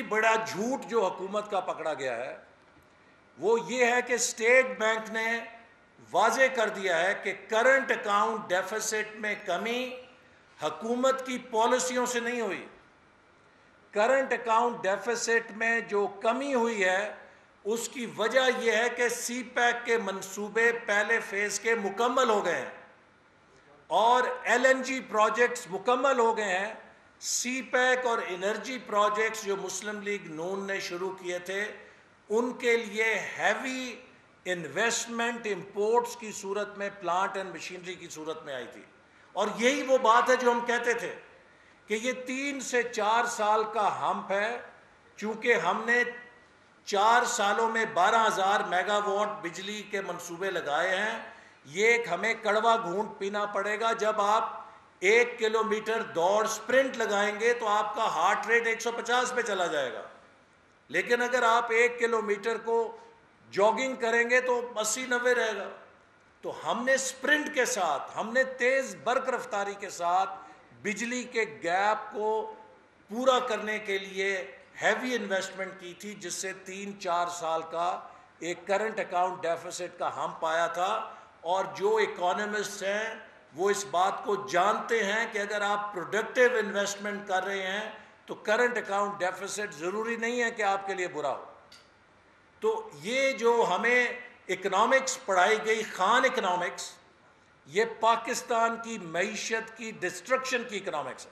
بڑا جھوٹ جو حکومت کا پکڑا گیا ہے وہ یہ ہے کہ اسٹیٹ بینک نے واضح کر دیا ہے کہ کرنٹ اکاؤنٹ ڈیفیسٹ میں کمی حکومت کی پالیسیوں سے نہیں ہوئی. کرنٹ اکاؤنٹ ڈیفیسٹ میں جو کمی ہوئی ہے اس کی وجہ یہ ہے کہ سی پیک کے منصوبے پہلے فیز کے مکمل ہو گئے ہیں اور ایل این جی پروجیکٹس مکمل ہو گئے ہیں. سی پیک اور انرجی پروجیکٹس جو مسلم لیگ نون نے شروع کیے تھے ان کے لیے ہیوی انویسٹمنٹ امپورٹس کی صورت میں پلانٹ اینڈ مشینری کی صورت میں آئی تھی. اور یہی وہ بات ہے جو ہم کہتے تھے کہ یہ 3 سے 4 سال کا ہمپ ہے. چونکہ ہم نے 4 سالوں میں 12,000 میگا واٹ بجلی کے منصوبے لگائے ہیں. یہ ایک ہمیں کڑوا گھونٹ پینا پڑے گا. جب آپ 1 کلومیٹر دوڑ سپرنٹ لگائیں گے تو آپ کا ہارٹ ریٹ 150 پہ چلا جائے گا. لیکن اگر آپ 1 کلومیٹر کو جاگنگ کریں گے تو 80-90 رہے گا. تو ہم نے سپرنٹ کے ساتھ, ہم نے تیز برق رفتاری کے ساتھ بجلی کے گیپ کو پورا کرنے کے لیے ہیوی انویسٹمنٹ کی تھی, جس سے 3-4 سال کا ایک کرنٹ اکاؤنٹ ڈیفیسٹ کا ہم پایا تھا. اور جو اکانومسٹ ہیں وہ اس بات کو جانتے ہیں کہ اگر آپ پروڈکٹیو انویسٹمنٹ کر رہے ہیں تو کرنٹ اکاؤنٹ ڈیفیسٹ ضروری نہیں ہے کہ آپ کے لیے برا ہو. تو یہ جو ہمیں اکنامکس پڑھائی گئی, خان اکنامکس, یہ پاکستان کی معیشت کی ڈسٹرکشن کی اکنامکس ہے.